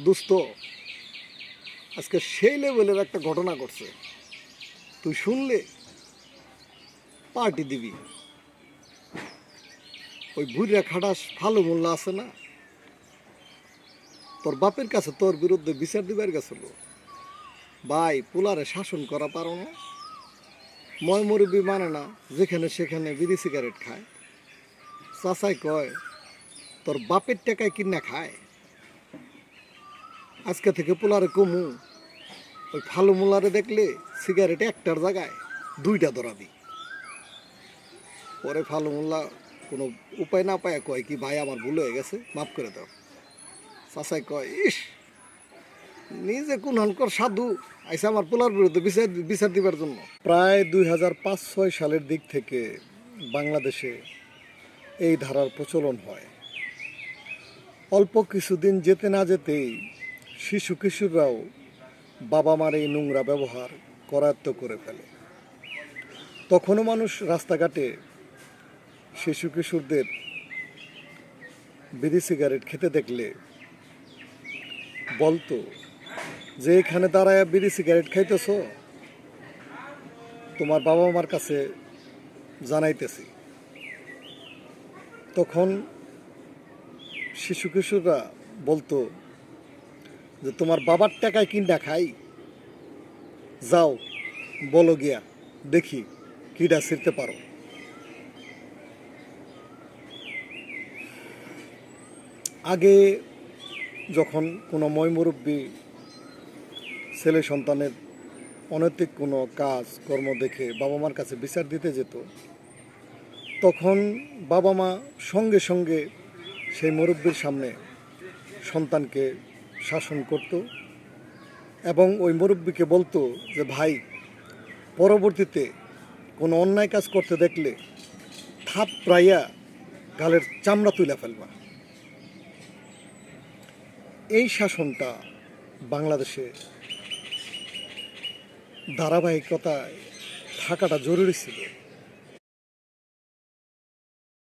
দোস্ত, আজকে সেই লেভেলের একটা ঘটনা ঘটছে, তুই শুনলে পার্টি দিবি। ওই বুড়িয়া খাটাস ভালো মোল্লা আছে না, তোর বাপের কাছে তোর বিরুদ্ধে বিচার দিবার গেছিল। ভাই, পোলারে শাসন করা পারো না, ময় মুরব্বী মানে না, যেখানে সেখানে বিড়ি সিগারেট খায়। চাচাই কয় তোর বাপের টাকায় কিনা খায়। আজকে থেকে পোলারে কমু, ওই ফালু মোলারে দেখলে সিগারেট একটার জায়গায় দুইটা ধরাবি। পরে ফালু মোল্লা কোনো উপায় না পায় কয় কি, ভাই আমার ভুল হয়ে গেছে, মাফ করে দাও। চাচাই কয়, ইস, নিজে কোনহানকর সাধু আইসা আমার পোলার বিরুদ্ধে বিচার দিবার জন্য। প্রায় 2005-06 সালের দিক থেকে বাংলাদেশে এই ধারার প্রচলন হয়। অল্প কিছুদিন যেতে না যেতেই শিশু কিশোররাও বাবা মার এই নোংরা ব্যবহার করায়ত্ত করে ফেলে। তখনও মানুষ রাস্তাঘাটে শিশু কিশোরদের বিড়ি সিগারেট খেতে দেখলে বলতো যে, এখানে দাঁড়ায় বিড়ি সিগারেট খাইতেছ, তোমার বাবা মার কাছে জানাইতেছি। তখন শিশু কিশোররা বলতো যে, তোমার বাবার টাকায় কিনা খাই, যাও বলো গিয়া দেখি কিডা ছিঁড়তে পারো। আগে যখন কোনো ময়মুরব্বী ছেলে সন্তানের অনৈতিক কোনো কাজ কর্ম দেখে বাবা মার কাছে বিচার দিতে যেত, তখন বাবা মা সঙ্গে সঙ্গে সেই মুরব্বির সামনে সন্তানকে শাসন করত এবং ওই মুরব্বিকে বলতো যে, ভাই, পরবর্তীতে কোনো অন্যায় কাজ করতে দেখলে থাপড়াইয়া গালের চামড়া তুলে ফেলবা। এই শাসনটা বাংলাদেশে ধারাবাহিকতায় থাকাটা জরুরি ছিল।